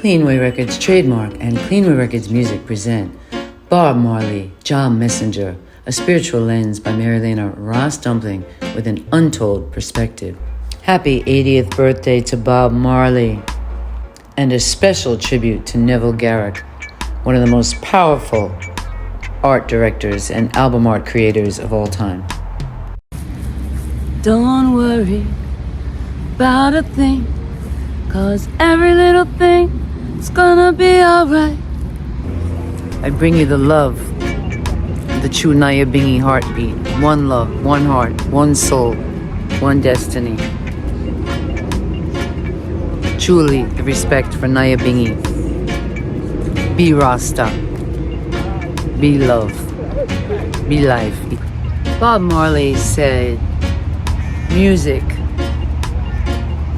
Cleanway Records trademark and Cleanway Records music present Bob Marley, John Messenger, a spiritual lens by Marilana RasDumpling with an untold perspective. Happy 80th birthday to Bob Marley, and a special tribute to Neville Garrick, one of the most powerful art directors and album art creators of all time. Don't worry about a thing, 'cause every little thing is gonna be alright. I bring you the love, the true Naya Bingy heartbeat. One love, one heart, one soul, one destiny. Truly, the respect for Naya Bingy. Be Rasta. Be love. Be life. Bob Marley said, music,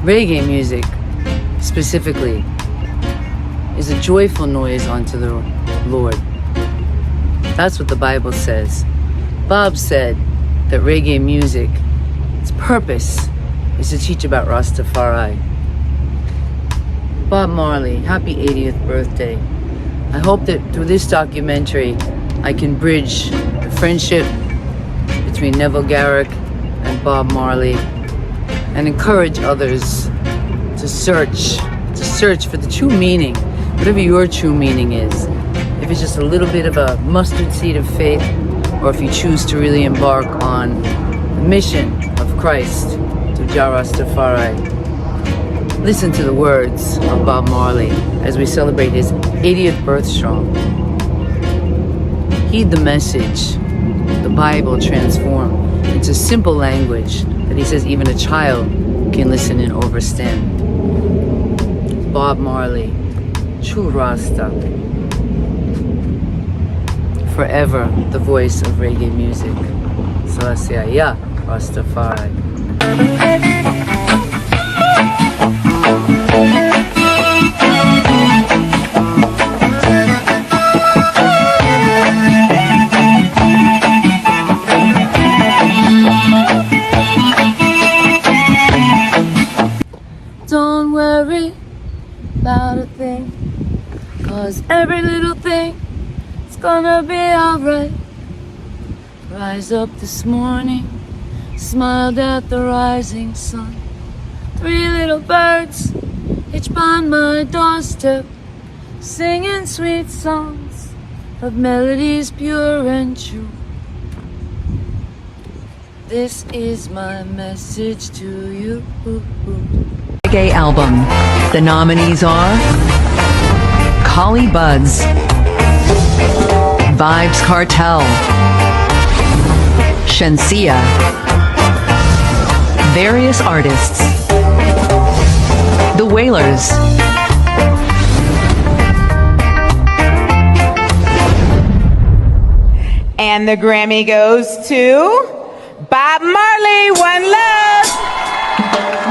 reggae music specifically, is a joyful noise unto the Lord. That's what the Bible says. Bob said that reggae music, its purpose is to teach about Rastafari. Bob Marley, happy 80th birthday. I hope that through this documentary I can bridge the friendship between Neville Garrick and Bob Marley and encourage others to search for the true meaning, whatever your true meaning is. If it's just a little bit of a mustard seed of faith, or if you choose to really embark on the mission of Christ to Rastafari. Listen to the words of Bob Marley as we celebrate his 80th birth strong. Heed the message the Bible transformed into simple language that he says even a child can listen and understand. Bob Marley, true Rasta, forever the voice of reggae music. Selassie, ya Rastafari. Don't worry about a thing, 'cause every little thing is gonna be alright. Rise up this morning, smiled at the rising sun. 3 little birds each on my doorstep, singing sweet songs of melodies pure and true. This is my message to you. Reggae album. The nominees are Collie Buddz, Vibes Cartel, Shensia, various artists, The Wailers, and the Grammy goes to Bob Marley, One Love.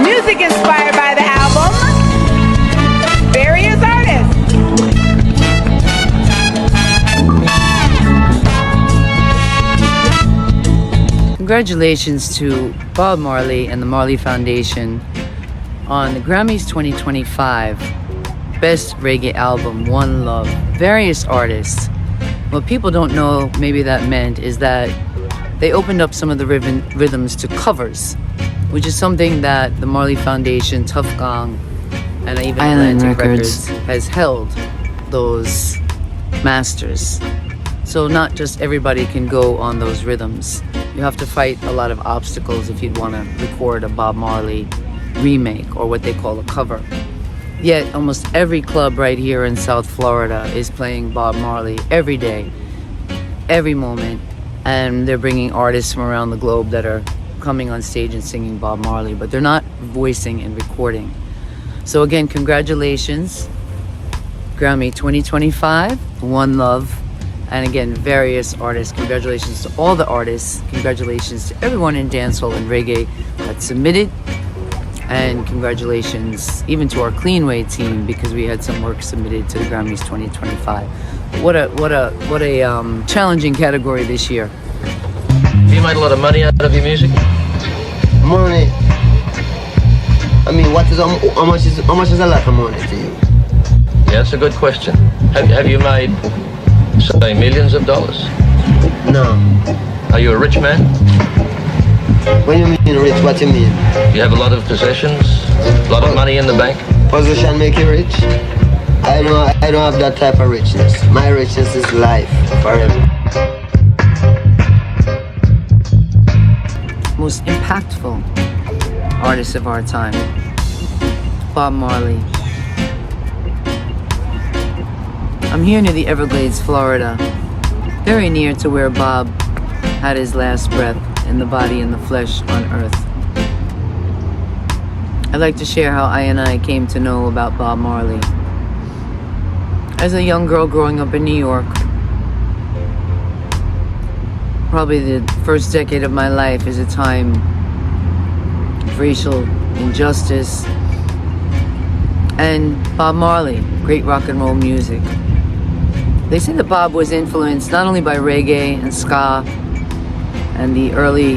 Music inspired by the album, various artists. Congratulations to Bob Marley and the Marley Foundation on the Grammys 2025 Best Reggae Album, One Love. Various artists. What people don't know maybe that meant is that they opened up some of the rhythms to covers, which is something that the Marley Foundation, Tough Gong, and even Atlantic Records has held those masters. So not just everybody can go on those rhythms. You have to fight a lot of obstacles if you'd want to record a Bob Marley remake or what they call a cover. Yet almost every club right here in South Florida is playing Bob Marley every day, every moment, and they're bringing artists from around the globe that are coming on stage and singing Bob Marley, but they're not voicing and recording. So again, congratulations, Grammy 2025, One Love, and again, various artists. Congratulations to all the artists. Congratulations to everyone in dancehall and reggae that submitted, and congratulations even to our Cleanway team, because we had some work submitted to the Grammys 2025. What a challenging category this year. You made a lot of money out of your music? Money. I mean, how much is a lot of money to you? Yeah, that's a good question. Have you made, say, millions of dollars? No. Are you a rich man? What do you mean rich? What do you mean? Do you have a lot of possessions? A lot of money in the bank? Position make you rich? I don't have that type of richness. My richness is life forever. Most impactful artist of our time, Bob Marley. I'm here near the Everglades, Florida, very near to where Bob had his last breath in the body and the flesh on earth. I'd like to share how I came to know about Bob Marley. As a young girl growing up in New York, probably the first decade of my life is a time of racial injustice, and Bob Marley, great rock and roll music. They say that Bob was influenced not only by reggae and ska and the early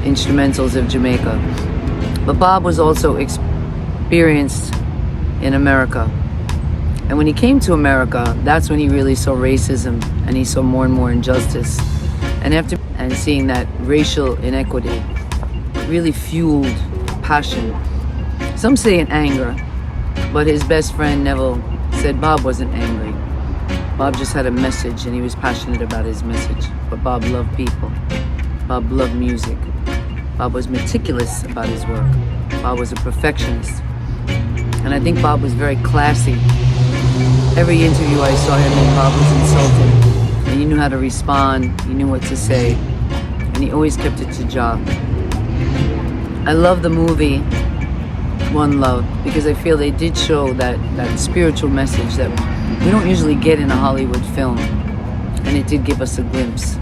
instrumentals of Jamaica, but Bob was also experienced in America. And when he came to America, that's when he really saw racism and he saw more and more injustice. And seeing that racial inequity really fueled passion. Some say in anger, but his best friend Neville said Bob wasn't angry. Bob just had a message and he was passionate about his message. But Bob loved people. Bob loved music. Bob was meticulous about his work. Bob was a perfectionist. And I think Bob was very classy. Every interview I saw him in, Bob was insulted. And he knew how to respond, he knew what to say, and he always kept it to job. I love the movie One Love because I feel they did show that spiritual message that we don't usually get in a Hollywood film, and it did give us a glimpse.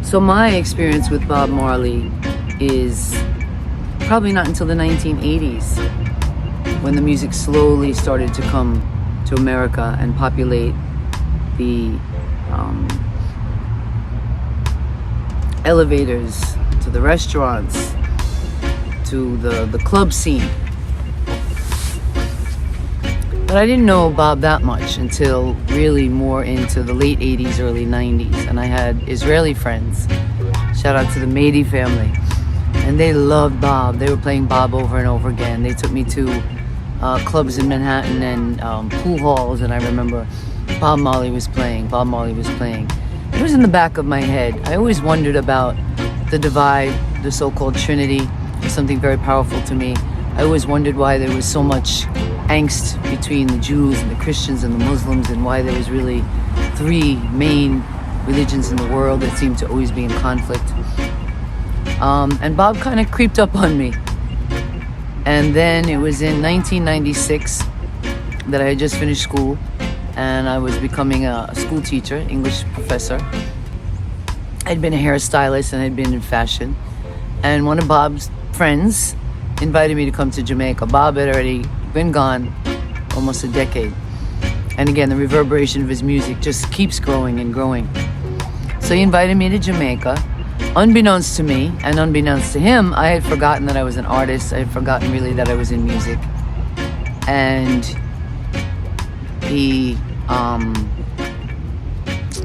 So my experience with Bob Marley is probably not until the 1980s, when the music slowly started to come to America and populate the elevators, to the restaurants, to the club scene. But I didn't know Bob that much until really more into the late 80s, early 90s. And I had Israeli friends, shout out to the Mady family, and they loved Bob. They were playing Bob over and over again. They took me to clubs in Manhattan and pool halls, and I remember Bob Marley was playing. It was in the back of my head. I always wondered about the divide, the so-called Trinity. It was something very powerful to me. I always wondered why there was so much angst between the Jews and the Christians and the Muslims, and why there was really three main religions in the world that seemed to always be in conflict. And Bob kind of creeped up on me. And then it was in 1996 that I had just finished school, and I was becoming a school teacher, English professor. I'd been a hairstylist and I'd been in fashion. And one of Bob's friends invited me to come to Jamaica. Bob had already been gone almost a decade. And again, the reverberation of his music just keeps growing and growing. So he invited me to Jamaica. Unbeknownst to me and unbeknownst to him, I had forgotten that I was an artist. I had forgotten really that I was in music. And he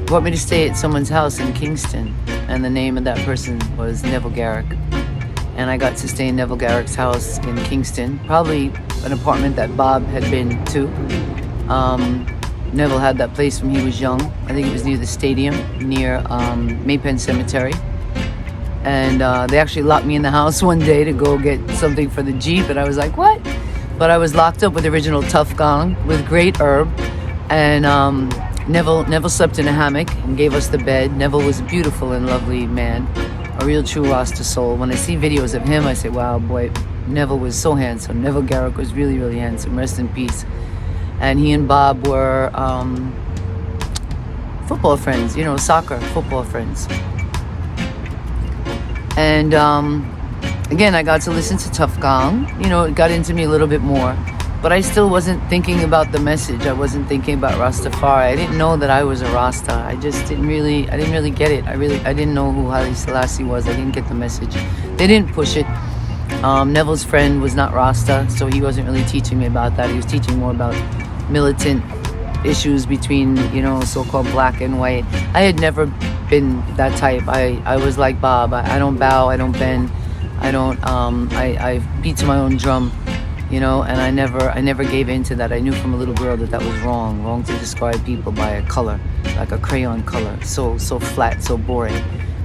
brought me to stay at someone's house in Kingston. And the name of that person was Neville Garrick. And I got to stay in Neville Garrick's house in Kingston, probably an apartment that Bob had been to. Neville had that place when he was young. I think it was near the stadium, near Maypen Cemetery. And they actually locked me in the house one day to go get something for the Jeep, and I was like, what? But I was locked up with the original Tough Gong with great herb, and Neville slept in a hammock and gave us the bed. Neville was a beautiful and lovely man, a real true Rasta soul. When I see videos of him, I say, wow, boy, Neville was so handsome. Neville Garrick was really, really handsome. Rest in peace. And he and Bob were football friends, soccer football friends. And again, I got to listen to Tough Gong. It got into me a little bit more. But I still wasn't thinking about the message. I wasn't thinking about Rastafari. I didn't know that I was a Rasta. I didn't really get it. I didn't know who Haile Selassie was. I didn't get the message. They didn't push it. Neville's friend was not Rasta, so he wasn't really teaching me about that. He was teaching more about militant issues between, so-called black and white. I had never been that type. I was like Bob. I don't bow, I don't bend, I beat to my own drum, and I never gave in to that. I knew from a little girl that was wrong to describe people by a color, like a crayon color, so flat, so boring.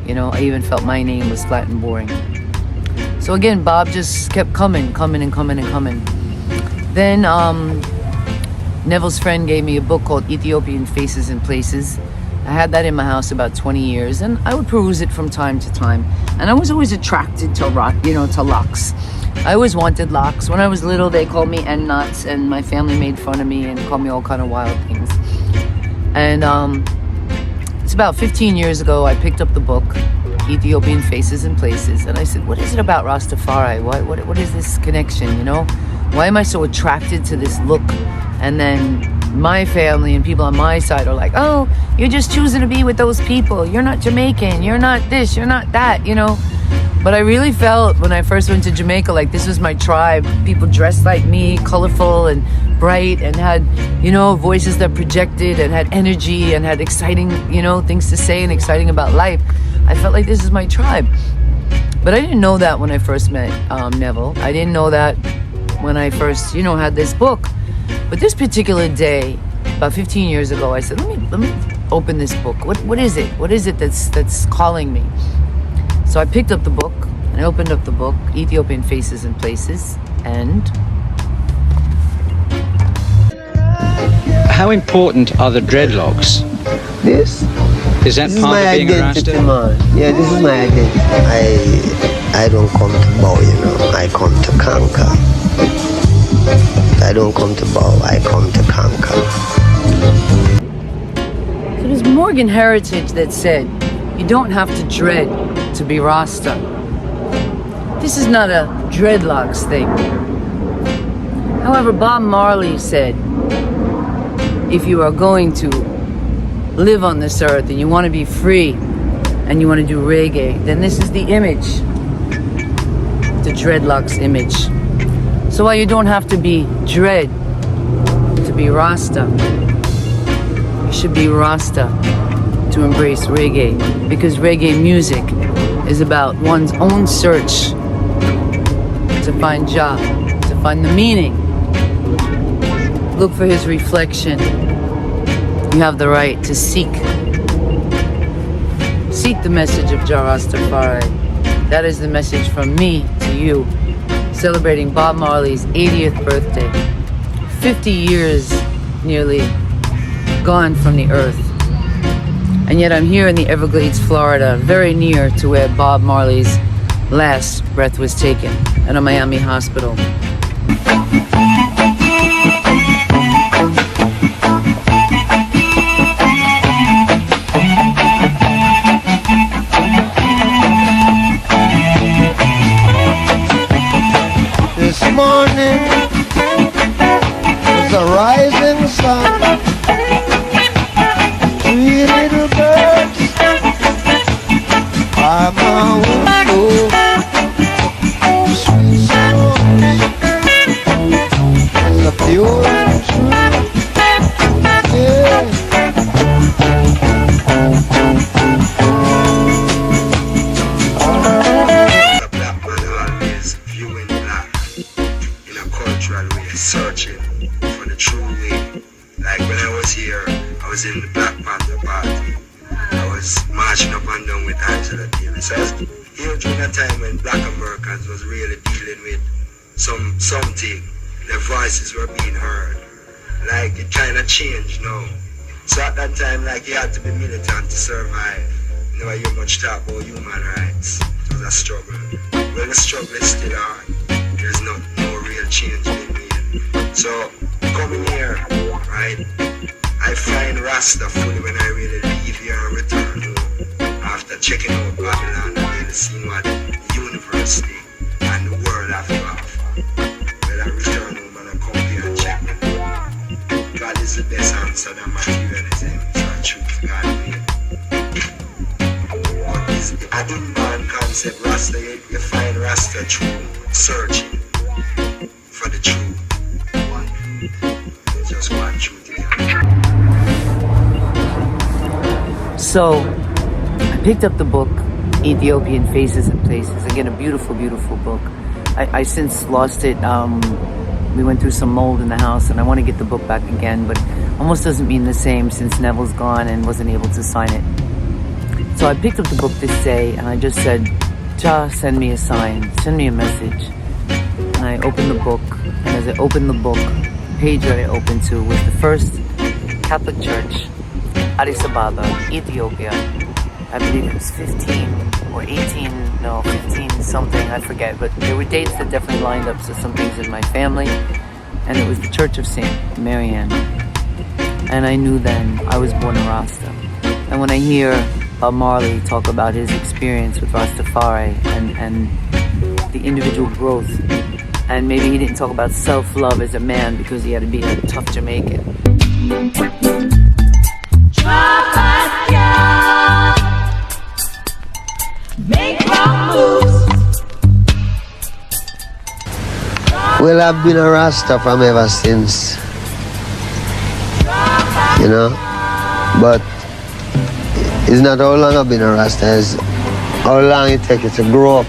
I even felt my name was flat and boring. So again, Bob just kept coming. Then Neville's friend gave me a book called Ethiopian Faces and Places. I had that in my house about 20 years, and I would peruse it from time to time. And I was always attracted to to locks. I always wanted locks. When I was little, they called me N-Nuts, and my family made fun of me and called me all kind of wild things. And it's about 15 years ago, I picked up the book, Ethiopian Faces and Places, and I said, what is it about Rastafari? What is this connection, Why am I so attracted to this look? And then my family and people on my side are like, oh, you're just choosing to be with those people. You're not Jamaican. You're not this. You're not that, But I really felt when I first went to Jamaica, like this was my tribe. People dressed like me, colorful and bright, and had, voices that projected and had energy and had exciting, things to say and exciting about life. I felt like this is my tribe. But I didn't know that when I first met Neville. I didn't know that when I first, had this book. But this particular day, about 15 years ago, I said, let me open this book. What is it? What is it that's calling me? So I picked up the book and I opened up the book, Ethiopian Faces and Places, and how important are the dreadlocks? This Is that is part my of being a identity, Rasta? man. Yeah, this is my identity. I don't come to bow, I come to conquer. I don't come to bow, I come to conquer. so there's Morgan Heritage that said, you don't have to dread to be Rasta. This is not a dreadlocks thing. However, Bob Marley said, if you are going to live on this earth and you want to be free and you want to do reggae, then this is the image, the dreadlocks image. So while you don't have to be dread to be Rasta, you should be Rasta to embrace reggae, because reggae music is about one's own search to find Jah, to find the meaning. Look for his reflection. You have the right to seek the message of Jah Rastafari. That is the message from me to you, celebrating Bob Marley's 80th birthday. 50 years nearly gone from the earth. And yet I'm here in the Everglades, Florida, very near to where Bob Marley's last breath was taken, at a Miami hospital. This morning is a rising sun. 3 little birds by my window. Sweet songs is a pure and true. Yeah. Black man always viewing black in a cultural way, searching for the true way. Like when I was here, I was in the Black Panther Party. I was marching up and down with Angela Davis. I was here during a time when Black Americans was really dealing with something. Their voices were being heard. Like it kind of changed now. So at that time, like you had to be militant to survive. You never hear much talk about human rights. It was a struggle. Well, the struggle is still on. There's no real change being made. So coming here, right? I find Rasta fully when I really leave here and return home. After checking out Babylon and really seeing what the university and the world have to offer. When I return home and I come here and check them. God is the best answer than materialism. So I choose God made. But it's a in-man concept, Rasta. You find Rasta through searching for the truth. Just one truth. So I picked up the book, Ethiopian Faces and Places. Again, a beautiful, beautiful book. I since lost it. We went through some mold in the house, and I want to get the book back again, but it almost doesn't mean the same since Neville's gone and wasn't able to sign it. So I picked up the book this day, and I just said, Ja, send me a sign, send me a message. And I opened the book, and as I opened the book, the page that I opened to was the First Catholic Church, Addis Ababa, Ethiopia. I believe it was 15 or 18, no, 15 something, I forget. But there were dates that definitely lined up to some things in my family. And it was the Church of St. Marianne. And I knew then I was born a Rasta. And when I hear Bob Marley talk about his experience with Rastafari and the individual growth, and maybe he didn't talk about self-love as a man because he had to be a tough Jamaican. Well, I've been a Rasta from ever since, you know, but it's not how long I've been a Rasta, it's how long it takes you to grow up.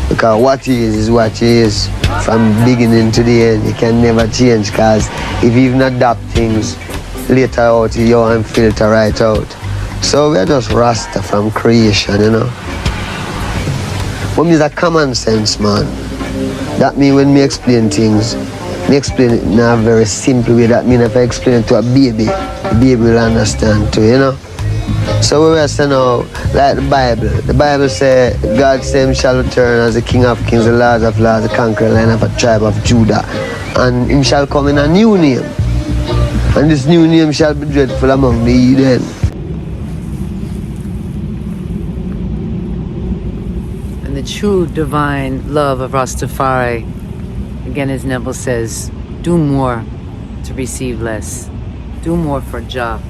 Because what he is what he is from beginning to the end. You can never change, because if you even adapt things later out, you and filter right out. So we're just Rasta from creation, you know. But me's a common sense, man. That means when me explain things, me explain it in a very simple way. That means if I explain it to a baby, the baby will understand too, you know. So we were saying now, like the Bible. The Bible says, God said him shall return as the King of Kings, the Lord of Lords, the conqueror Lion of a tribe of Judah. And him shall come in a new name. And this new name shall be dreadful among the heathen. And the true divine love of Rastafari, again as Neville says, do more to receive less. Do more for Jah.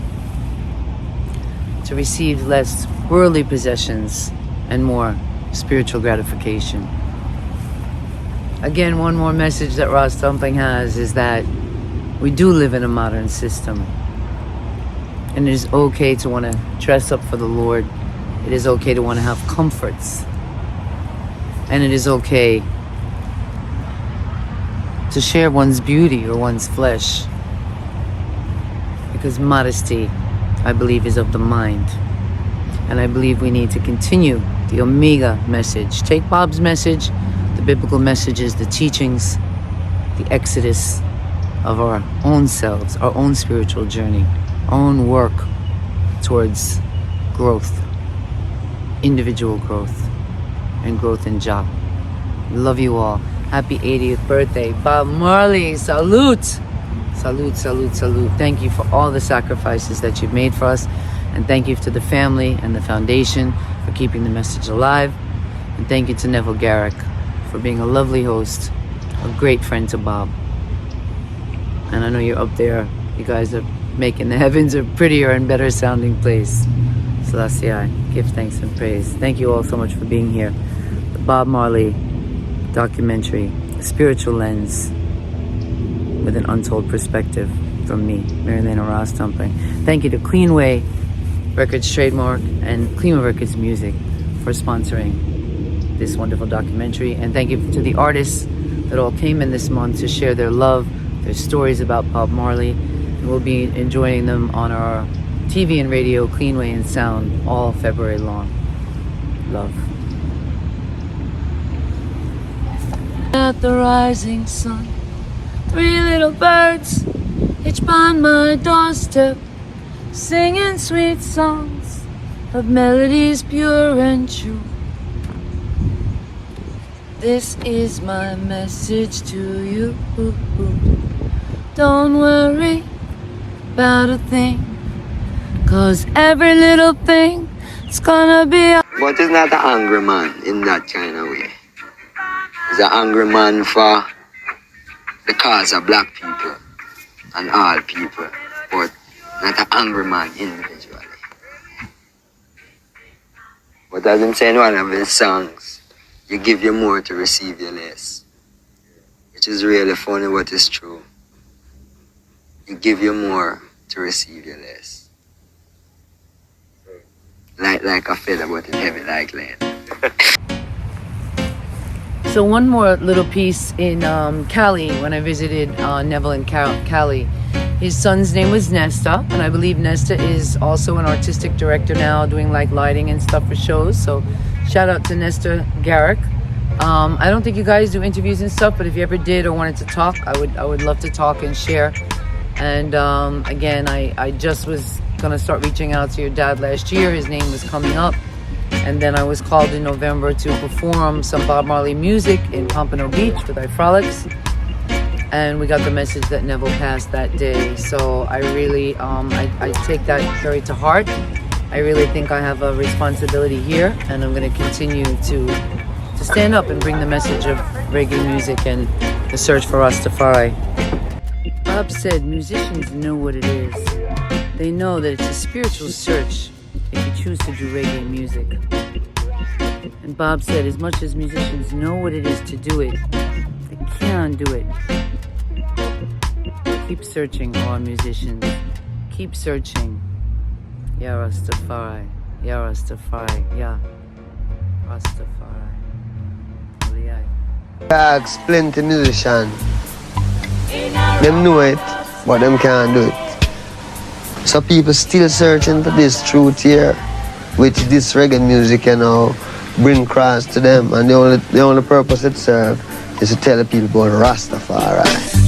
To receive less worldly possessions and more spiritual gratification. Again, one more message that RasDumpling has is that we do live in a modern system. And it is okay to want to dress up for the Lord. It is okay to want to have comforts. And it is okay to share one's beauty or one's flesh. Because modesty, I believe, is of the mind. And I believe we need to continue the Omega message. Take Bob's message, the biblical messages, the teachings, the exodus of our own selves, our own spiritual journey, our own work towards growth, individual growth, and growth in Jah. Love you all. Happy 80th birthday, Bob Marley. Salute! Salute, salute, salute. Thank you for all the sacrifices that you've made for us. And thank you to the family and the foundation for keeping the message alive. And thank you to Neville Garrick for being a lovely host, a great friend to Bob. And I know you're up there. You guys are making the heavens a prettier and better sounding place. Selassie, give thanks and praise. Thank you all so much for being here. The Bob Marley documentary, Spiritual Lens, with an untold perspective from me, Marilana RasDumpling. Thank you to Cleanway Records Trademark and Cleanway Records Music for sponsoring this wonderful documentary. And thank you to the artists that all came in this month to share their love, their stories about Bob Marley. And we'll be enjoying them on our TV and radio, Cleanway and Sound, all February long. Love. At the rising sun, 3 little birds each on my doorstep, singing sweet songs of melodies pure and true. This is my message to you. Don't worry about a thing, 'cause every little thing is gonna be. But it's not an angry man in that kind of way. He's an angry man for the cause of black people and all people, but not an angry man individually. But as him saying in one of his songs, you give you more to receive you less. Which is really funny, but it's true. You give you more to receive you less. light like a feather, but it's heavy like lead. So one more little piece in Cali, when I visited Neville in Cali. His son's name was Nesta, and I believe Nesta is also an artistic director now, doing like lighting and stuff for shows. So shout out to Neville Garrick. I don't think you guys do interviews and stuff, but if you ever did or wanted to talk, I would love to talk and share. And again, I just was gonna start reaching out to your dad last year. His name was coming up. And then I was called in November to perform some Bob Marley music in Pompano Beach with Frolics. And we got the message that Neville passed that day. So I really, I take that very to heart. I really think I have a responsibility here, and I'm going to continue to stand up and bring the message of reggae music and the search for Rastafari. Bob said musicians know what it is. They know that it's a spiritual search if you choose to do reggae music. And Bob said, as much as musicians know what it is to do it, they can't do it. Keep searching, all musicians. Keep searching. Ya Rastafari, Ya Rastafari, Ya Rastafari. Ask plenty musicians. Them know it, but them can't do it. So people still searching for this truth here, which this reggae music can now bring across to them. And the only purpose it serves is to tell the people about Rastafari.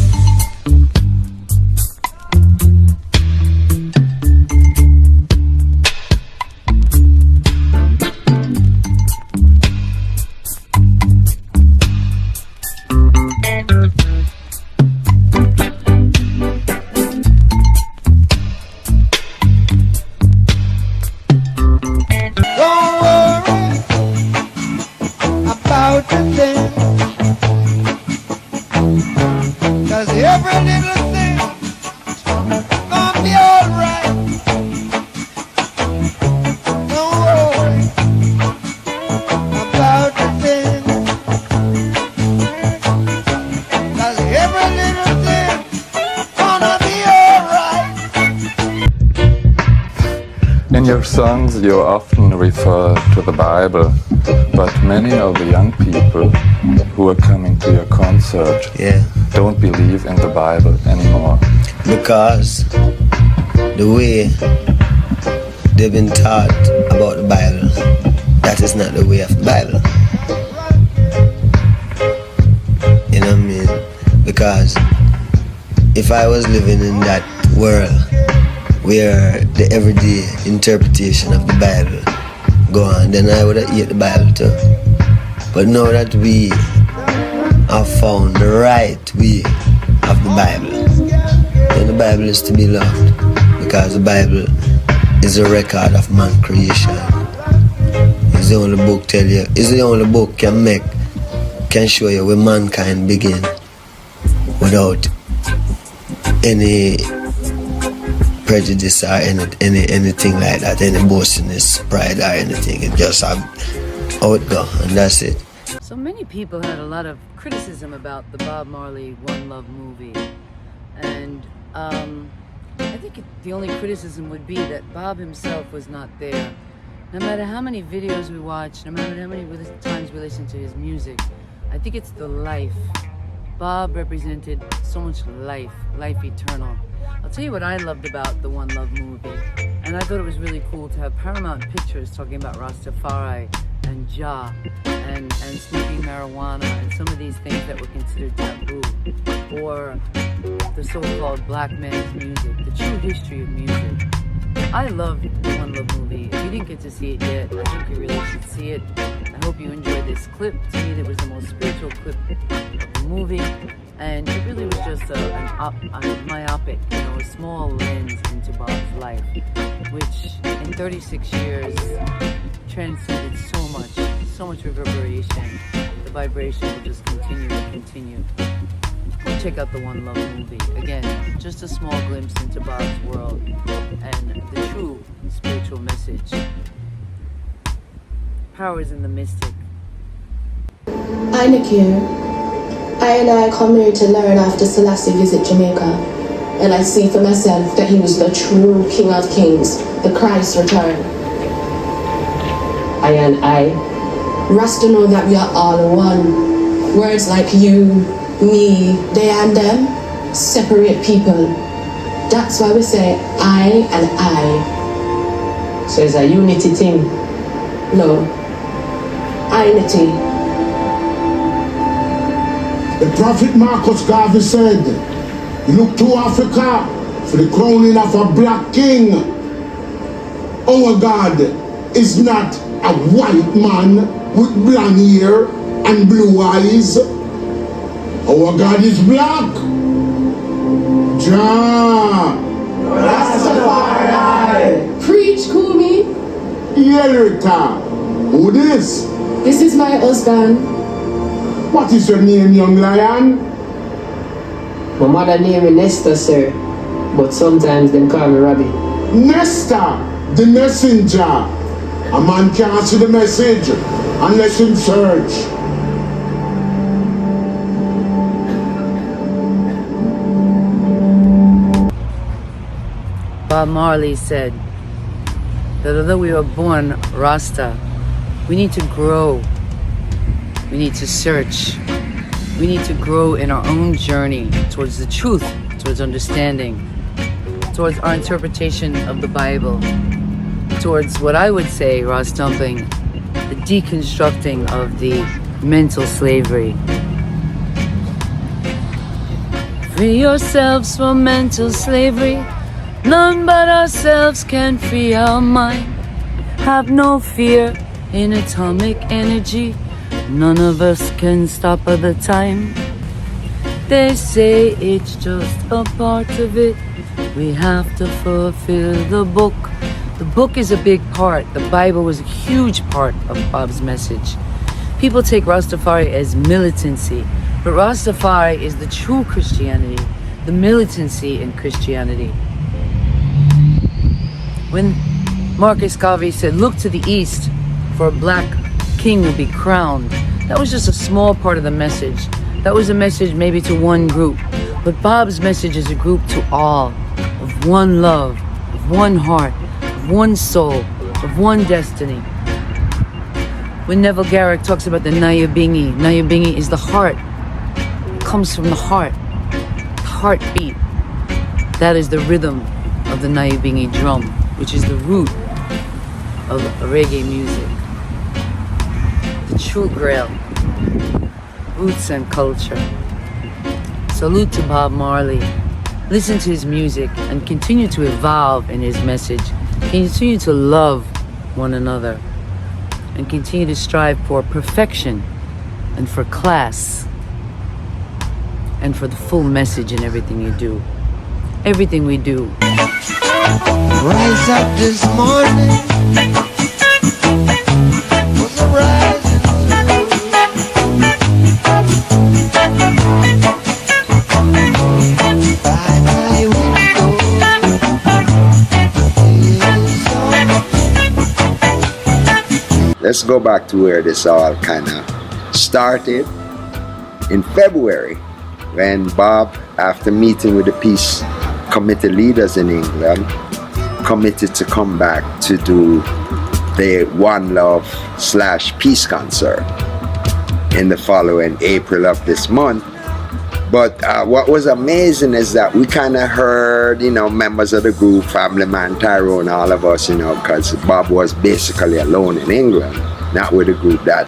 In your songs you often refer to the Bible, but many of the young people who are coming to your concert don't believe in the Bible anymore. Because the way they've been taught about the Bible, that is not the way of the Bible. You know what I mean? Because if I was living in that world where the everyday interpretation of the Bible go on, then I would have eaten the Bible too. But now that we have found the right way of the Bible, then the Bible is to be loved, because the Bible is a record of man's creation. It's the only book it's the only book can show you where mankind began without any prejudice or anything like that, any boastfulness, pride or anything. It just how it go, and that's it. So many people had a lot of criticism about the Bob Marley One Love movie, and I think the only criticism would be that Bob himself was not there. No matter how many videos we watch, no matter how many times we listen to his music, I think it's the life. Bob represented so much life eternal. I'll tell you what I loved about the One Love movie, and I thought it was really cool to have Paramount Pictures talking about Rastafari and Jah and smoking marijuana and some of these things that were considered taboo, or the so-called black man's music, the true history of music. I love the One Love movie. If you didn't get to see it yet, I think you really should see it. I hope you enjoyed this clip. To me, it was the most spiritual clip of the movie. And it really was just a myopic, a small lens into Bob's life, which in 36 years transcended so much reverberation. The vibration will just continue and continue. Go check out the One Love movie. Again, just a small glimpse into Bob's world and the true spiritual message. Power is in the mystic. I Nakir. I come here to learn after Selassie visit Jamaica, and I see for myself that he was the true King of Kings, the Christ return. I and I. Rasta know that we are all one. Words like you, me, they and them separate people. That's why we say I and I. So it's a unity thing? No. Unity. The prophet Marcus Garvey said, look to Africa for the crowning of a black king. Our God is not a white man with blonde hair and blue eyes. Our God is black. Jah. Rastafari. Preach, Kumi. Yerita. Who this? This is my husband. What is your name, young lion? My mother name is Nesta, sir. But sometimes them call me Robbie. Nesta, the messenger. A man can't see the message unless him search. Bob Marley said that although we were born Rasta, we need to grow. We need to search. We need to grow in our own journey towards the truth, towards understanding, towards our interpretation of the Bible, towards what I would say, RasDumpling, the deconstructing of the mental slavery. Free yourselves from mental slavery. None but ourselves can free our mind. Have no fear in atomic energy. None of us can stop at the time. They say it's just a part of it. We have to fulfill the book. The book is a big part. The Bible was a huge part of Bob's message. People take Rastafari as militancy, but Rastafari is the true Christianity, the militancy in Christianity. When Marcus Garvey said, look to the east, for a black king will be crowned, that was just a small part of the message. That was a message maybe to one group. But Bob's message is a group to all, of one love, of one heart, of one soul, of one destiny. When Neville Garrick talks about the Nyabingi is the heart. It comes from the heart, the heartbeat. That is the rhythm of the Nyabingi drum, which is the root of reggae music. The true grail, roots and culture. Salute to Bob Marley. Listen to his music and continue to evolve in his message. Continue to love one another and continue to strive for perfection and for class and for the full message in everything you do. Everything we do. Rise up this morning was a rising by my window. Let's go back to where this all kind of started in February when Bob, after meeting with the peace committee leaders in England, committed to come back to do the One Love / Peace concert in the following April of this month. But what was amazing is that we kind of heard, members of the group, Family Man, Tyrone, all of us, because Bob was basically alone in England, not with a group, that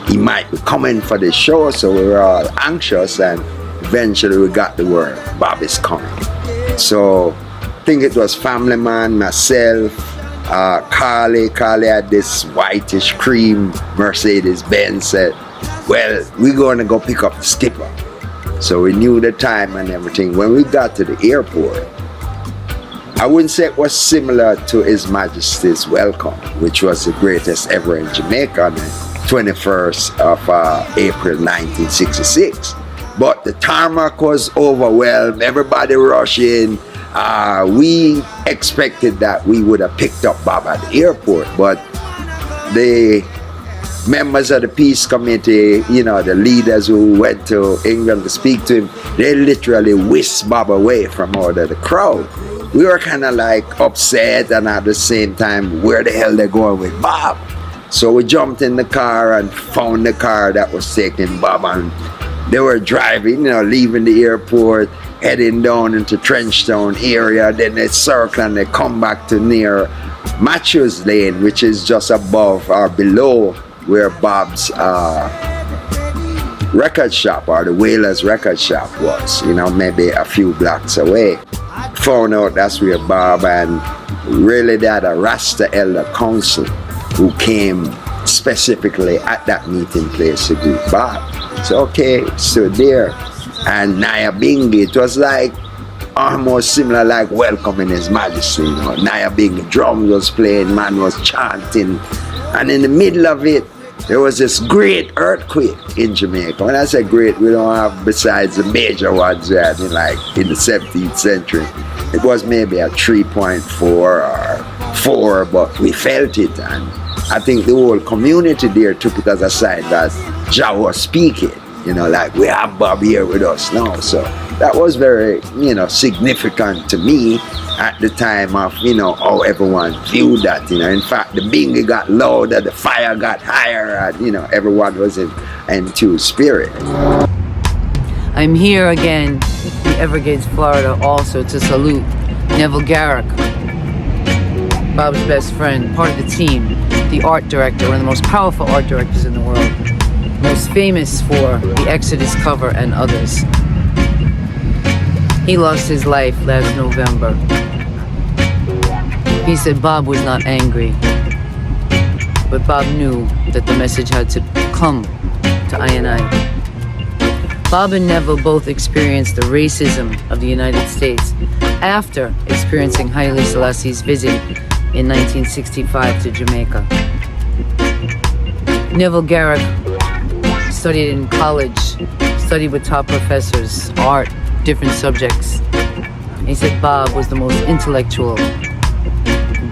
he might be coming for the show, so we were all anxious, and eventually we got the word, Bob is coming. So I think it was Family Man, myself, Carly had this whitish cream Mercedes-Benz, said, well, we're going to go pick up the skipper. So we knew the time and everything. When we got to the airport, I wouldn't say it was similar to His Majesty's welcome, which was the greatest ever in Jamaica on the 21st of April 1966. But the tarmac was overwhelmed, everybody rushing. We expected that we would have picked up Bob at the airport, but the members of the peace committee, the leaders who went to England to speak to him, they literally whisked Bob away from out of the crowd. We were kind of like upset, and at the same time, where the hell they going with Bob? So we jumped in the car and found the car that was taking Bob, and they were driving, leaving the airport, heading down into Trenchtown area. Then they circle and they come back to near Matthews Lane, which is just above or below where Bob's record shop, or the Whalers record shop, was, maybe a few blocks away. Found out that's where Bob, and really they had a Rasta Elder Council who came specifically at that meeting place to greet Bob. So okay, stood there, and Naya Bingi, it was like almost similar like welcoming His Majesty. Naya Bingi, drums was playing, man was chanting, and in the middle of it, there was this great earthquake in Jamaica. When I say great, we don't have, besides the major ones we had in the 17th century. It was maybe a 3.4 or 4, but we felt it, and I think the whole community there took it as a sign that Jah was speaking. We have Bob here with us now. So that was very, significant to me at the time of, how everyone viewed that. In fact, the bingy got louder, the fire got higher, and, everyone was in two spirit. I'm here again in Everglades, Florida, also to salute Neville Garrick, Bob's best friend, part of the team, the art director, one of the most powerful art directors in the world, most famous for the Exodus cover and others. He lost his life last November. He said Bob was not angry, but Bob knew that the message had to come to I. Bob and Neville both experienced the racism of the United States after experiencing Haile Selassie's visit in 1965 to Jamaica. Neville Garrick studied in college, studied with top professors, art, different subjects. He said Bob was the most intellectual,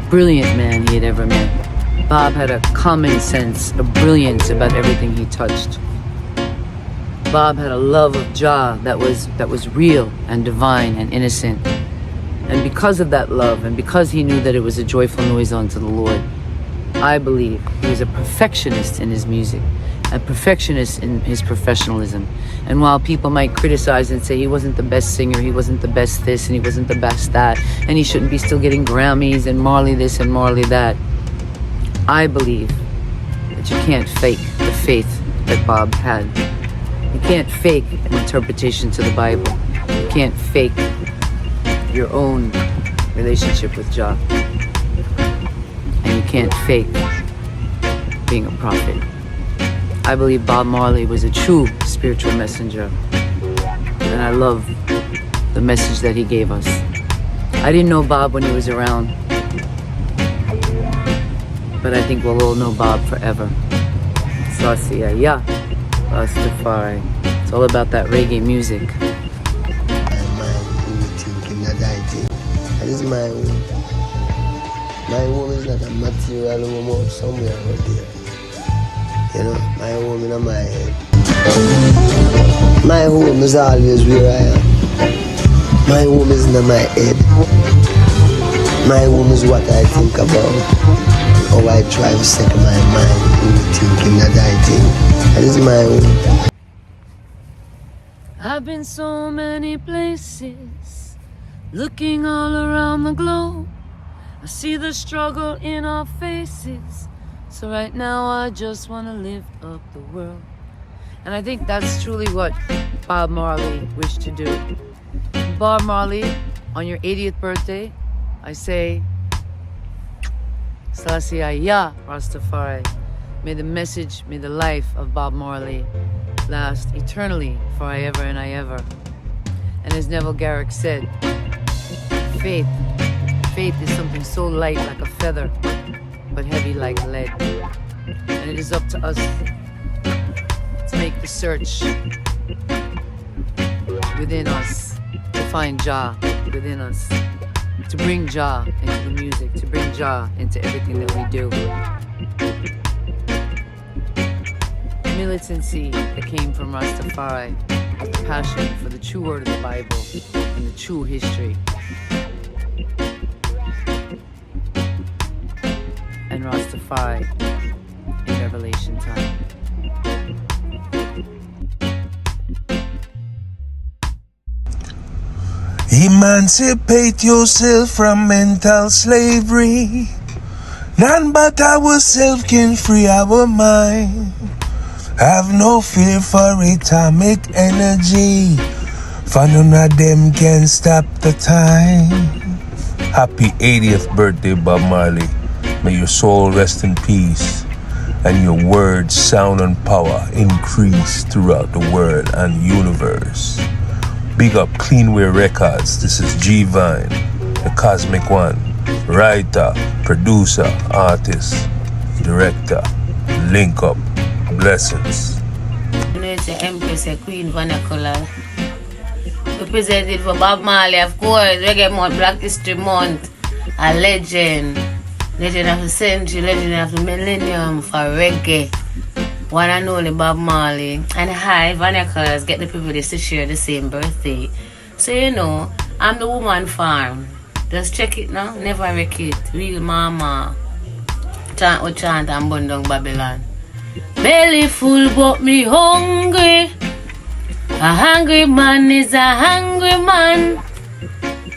brilliant man he had ever met. Bob had a common sense, a brilliance about everything he touched. Bob had a love of Jah that was real and divine and innocent. And because of that love, and because he knew that it was a joyful noise unto the Lord, I believe he was a perfectionist in his music, a perfectionist in his professionalism. And while people might criticize and say he wasn't the best singer, he wasn't the best this, and he wasn't the best that, and he shouldn't be still getting Grammys and Marley this and Marley that, I believe that you can't fake the faith that Bob had. You can't fake an interpretation to the Bible. You can't fake your own relationship with Jah. And you can't fake being a prophet. I believe Bob Marley was a true spiritual messenger. And I love the message that he gave us. I didn't know Bob when he was around, but I think we'll all know Bob forever. Selassie, yeah. Rastafari. It's all about that reggae music. That is my home. My home is not a material home out somewhere out there. My home is in my head. My home is always where I am. My home is in my head. My home is what I think about. How I try to set my mind in thinking that I think. That is my home. I've been so many places, looking all around the globe. I see the struggle in our faces. So right now I just want to lift up the world. And I think that's truly what Bob Marley wished to do. Bob Marley, on your 80th birthday, I say, Selassie, Ya Rastafari. May the message, may the life of Bob Marley last eternally for I ever and I ever. And as Neville Garrick said, faith is something so light like a feather, but heavy like lead. And it is up to us to make the search within us, to find Jah within us, to bring Jah into the music, to bring Jah into everything that we do. Militancy that came from Rastafari, the passion for the true word of the Bible and the true history. And Rastafari revelation time. Emancipate yourself from mental slavery. None but ourselves can free our mind. Have no fear for atomic energy, for none of them can stop the time. Happy 80th birthday, Bob Marley. May your soul rest in peace, and your words, sound, and power increase throughout the world and universe. Big up Cleanware Records. This is G Vine, the Cosmic One, writer, producer, artist, director. Link up. Blessings. You know, it's the Empress, a Queen Vernacular. Represented for Bob Marley, of course. Reggae Month, Black History Month. A legend. Legend of the century, legend of the millennium for reggae. One and only Bob Marley. And hi, Vernaculars get the privilege to share the same birthday. So you know, I'm the woman farm. Just check it now, never wreck it. Real mama. Chant with chant and burn down Babylon. Belly full but me hungry. A hungry man is a hungry man.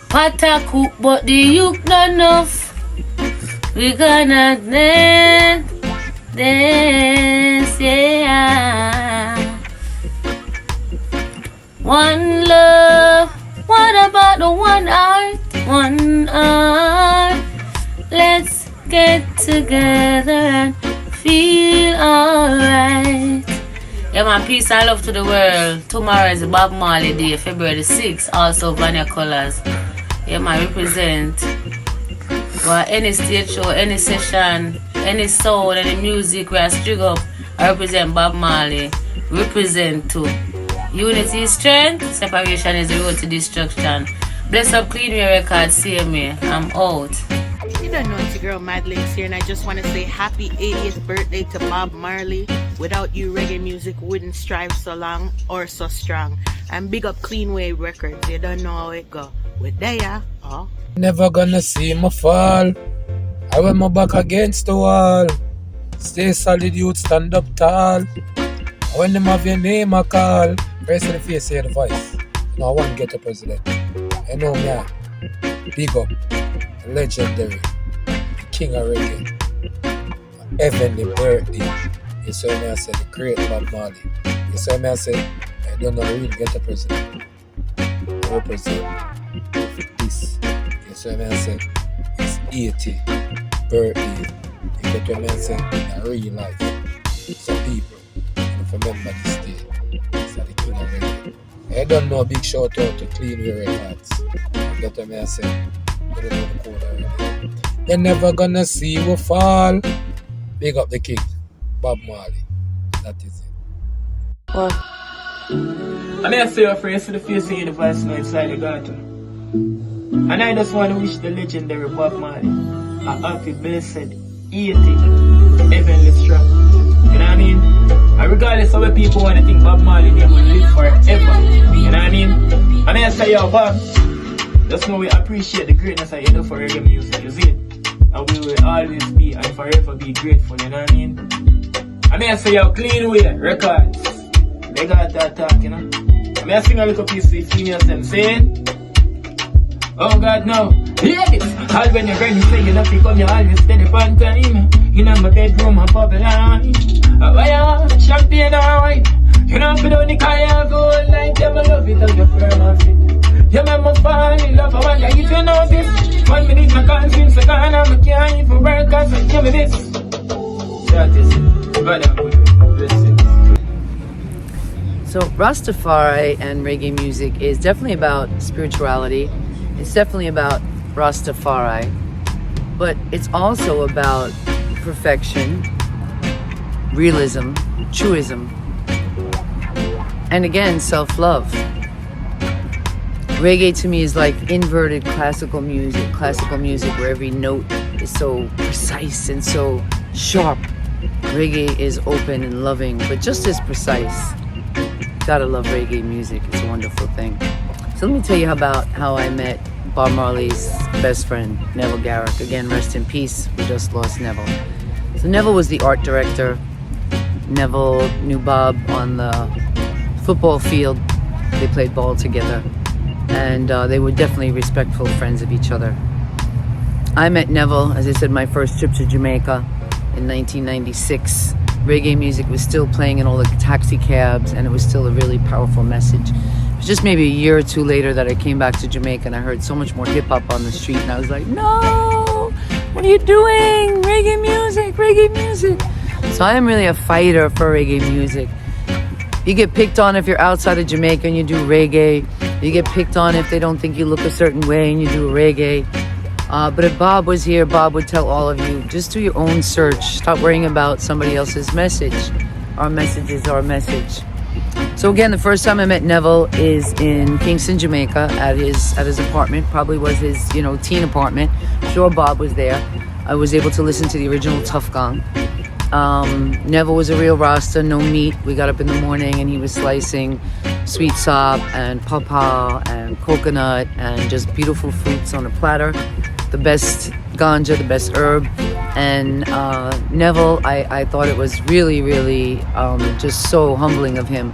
Pot a cook but the youth not enough. We gonna dance, yeah. One love. What about the one heart? One heart. Let's get together and feel alright. Yeah man, peace and love to the world. Tomorrow is Bob Marley Day, February the 6th. Also Vernaculars. Yeah man, represent. For any stage show, any session, any soul, any music where I string up, I represent Bob Marley. Represent too. Unity is strength, separation is the road to destruction. Bless up Cleanware Records, CMA. I'm out. You don't know it's your girl Mad Links here, and I just want to say happy 80th birthday to Bob Marley. Without you, reggae music wouldn't strive so long or so strong. And big up Cleanway Records, you don't know how it go. We're there, oh. Never gonna see me fall. I wear my back against the wall. Stay solid, youth, stand up tall. When them have your name, I call. Rest in the face, hear the voice. No, I want to get a president. You know me, big up, legendary, king of reggae, heavenly birthday. You saw me, I said, the great Bob Marley. You saw me, I said, I don't know really get a president. I represent this. You saw me, I said, it's 80 birthday. You get what I say, in real life. Some people, if remember this day, it's the king of reggae. I don't know, big shout out to Cleanware Records. You get what I say, you don't know the code already. They're never gonna see you fall. Big up the king, Bob Marley. That is it. What? I may say your friends to the face of the voice now inside the gutter. And I just want to wish the legendary Bob Marley a happy, blessed, 80, heavenly strong. You know what I mean? And regardless of what people want to think, Bob Marley name will live forever. You know what I mean? And I say, yo, Bob, just know we appreciate the greatness that you do for reggae music, you see it? And we will always be and forever be grateful, you know what I mean? And I say, yo, Cleanware Records. They got that talk, you know? I mean, I sing a little piece to the females them saying, oh God, no. Ladies, all when you're ready, say you love to come, you always steady on time. You know my bedroom, a Babylon. Oh, champagne or wine. You know, if you don't need to go like them, I love it, how you firm and fit. You make me fall in love, I wonder if you know this. 1 minute, my conscience, I can't even work, cause I give me this. That is it. Brother, blessings. So Rastafari and reggae music is definitely about spirituality. It's definitely about Rastafari, but it's also about perfection, realism, truism, and again, self-love. Reggae to me is like inverted classical music where every note is so precise and so sharp. Reggae is open and loving, but just as precise. Gotta love reggae music, it's a wonderful thing. So let me tell you about how I met Bob Marley's best friend, Neville Garrick. Again, rest in peace, we just lost Neville. So Neville was the art director Neville knew Bob on the football field. They played ball together, and they were definitely respectful friends of each other. I met Neville, as I said, my first trip to Jamaica in 1996. Reggae music was still playing in all the taxi cabs, and it was still a really powerful message. It was just maybe a year or two later that I came back to Jamaica and I heard so much more hip-hop on the street, and I was like, no, what are you doing? Reggae music, reggae music. So I am really a fighter for reggae music. You get picked on if you're outside of Jamaica and you do reggae. You get picked on if they don't think you look a certain way and you do reggae. But if Bob was here, Bob would tell all of you, just do your own search. Stop worrying about somebody else's message. Our message is our message. So again, the first time I met Neville is in Kingston, Jamaica, at his apartment. Probably was his, teen apartment. I'm sure Bob was there. I was able to listen to the original Tough Gong. Neville was a real Rasta, no meat. We got up in the morning and he was slicing sweet sop and pawpaw and coconut and just beautiful fruits on a platter. The best ganja, the best herb. And Neville, I thought it was really, really just so humbling of him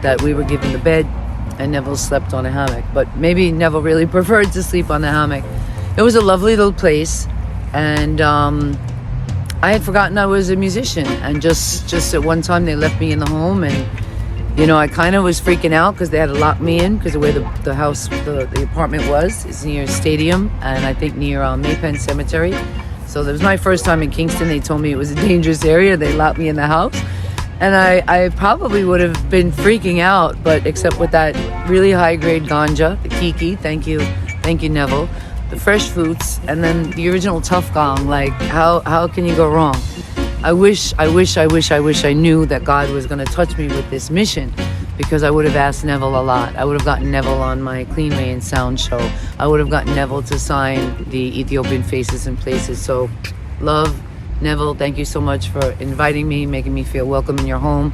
that we were given the bed and Neville slept on a hammock. But maybe Neville really preferred to sleep on the hammock. It was a lovely little place, and I had forgotten I was a musician, and just at one time they left me in the home, and I kind of was freaking out because they had to lock me in because of where the house, the apartment was. It's near a stadium, and I think near Maypen Cemetery. So that was my first time in Kingston. They told me it was a dangerous area. They locked me in the house, and I probably would have been freaking out, but except with that really high grade ganja, the kiki, thank you Neville, the fresh fruits, and then the original Tough Gong. Like, how can you go wrong? I wish I knew that God was going to touch me with this mission, because I would have asked Neville a lot. I would have gotten Neville on my Clean Way and Sound show. I would have gotten Neville to sign the Ethiopian Faces and Places. So, love, Neville, thank you so much for inviting me, making me feel welcome in your home,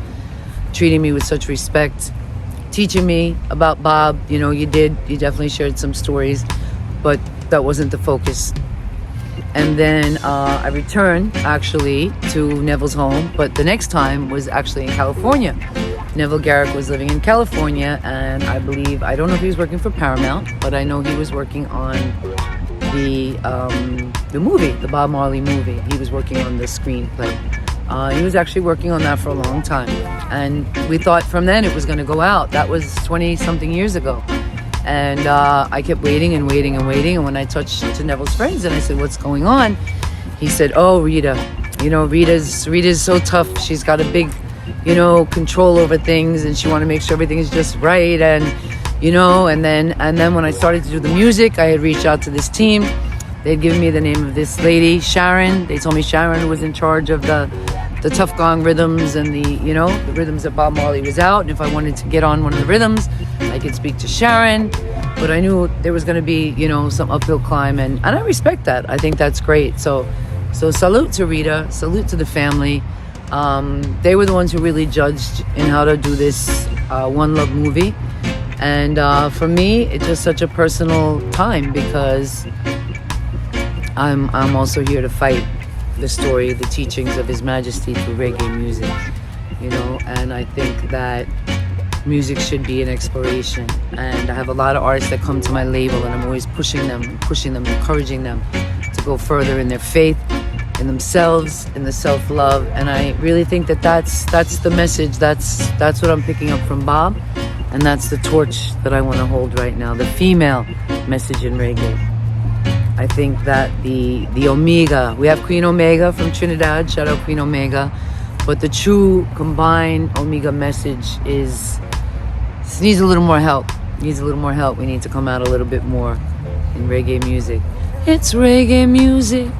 treating me with such respect, teaching me about Bob. You definitely shared some stories, but that wasn't the focus. And then I returned actually to Neville's home, but the next time was actually in California. Neville Garrick was living in California, and I don't know if he was working for Paramount, but I know he was working on the movie, the Bob Marley movie. He was working on the screenplay. He was actually working on that for a long time, and we thought from then it was going to go out. That was 20-something years ago. And I kept waiting, and when I touched to Neville's friends and I said, what's going on? He said, oh, Rita. Rita's so tough. She's got a big, control over things, and she wanted to make sure everything is just right. And, and then when I started to do the music, I had reached out to this team. They'd given me the name of this lady, Sharon. They told me Sharon was in charge of the Tough Gong rhythms and the rhythms that Bob Marley was out. And if I wanted to get on one of the rhythms, I could speak to Sharon. But I knew there was going to be, some uphill climb. And I respect that. I think that's great. So salute to Rita. Salute to the family. They were the ones who really judged in how to do this One Love movie. And for me, it's just such a personal time, because I'm also here to fight the story, the teachings of His Majesty through reggae music, and I think that music should be an exploration. And I have a lot of artists that come to my label, and I'm always pushing them, encouraging them to go further in their faith, in themselves, in the self-love. And I really think that that's the message. That's what I'm picking up from Bob, and that's the torch that I want to hold right now, the female message in reggae. I think that the Omega, we have Queen Omega from Trinidad, shout out Queen Omega, but the true combined Omega message needs a little more help. We need to come out a little bit more in reggae music. It's reggae music.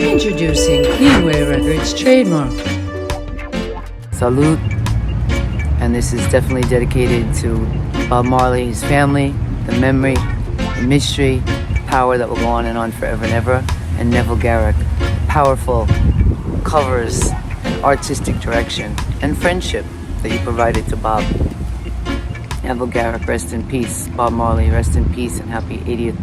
Introducing Clean Way Records trademark. Salute. And this is definitely dedicated to Bob Marley, his family, the memory, the mystery, power that will go on and on forever and ever, and Neville Garrick, powerful covers and artistic direction and friendship that you provided to Bob. Neville Garrick, rest in peace. Bob Marley, rest in peace, and happy 80th birthday.